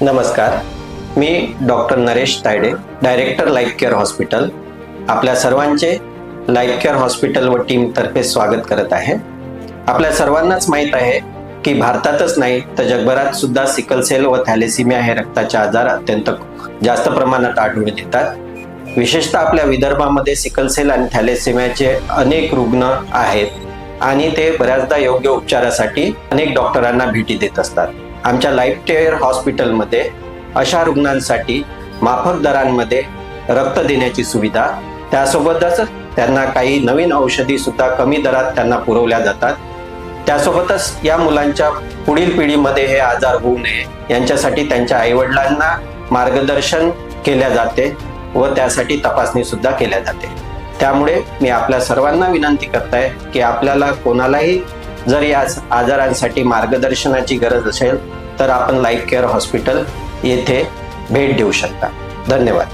नमस्कार, मी doctor Naresh Tayade, director life care hospital. आपल्या सर्वांचे लाईफ केअर हॉस्पिटल व टीम तर्फे स्वागत करत आहे. आपल्या सर्वांनाच माहीत आहे की भारतातच नाही तर जगभरात सुद्धा सिकल सेल व थॅलेसिमिया हे रक्ताचे आजार अत्यंत जास्त प्रमाणात आढळून येतात. विशेषतः आपल्या विदर्भामध्ये सिकल सेल आणि थॅलेसिमियाचे अनेक रुग्ण आहेत आणि ते बऱ्याचदा योग्य उपचारासाठी अनेक डॉक्टरांना भेटी देत असतात. आमच्या लाईफ केअर हॉस्पिटलमध्ये अशा रुग्णांसाठी माफक दरांमध्ये रक्त देण्याची सुविधा, त्यासोबतच त्यांना काही नवीन औषधी सुद्धा कमी दरात त्यांना पुरवल्या जातात. त्यासोबतच या मुलांच्या पुढील पिढीमध्ये हे आजार होऊ नये यांच्यासाठी त्यांच्या आईवडिलांना मार्गदर्शन केल्या जाते व त्यासाठी तपासणी सुद्धा केल्या जाते. त्यामुळे मी आपल्या सर्वांना विनंती करत आहे की आपल्याला कोणालाही जर या आजारांसाठी मार्गदर्शनाची गरज असेल तर आपण लाईफ केअर हॉस्पिटल येथे भेट देऊ शकता. धन्यवाद.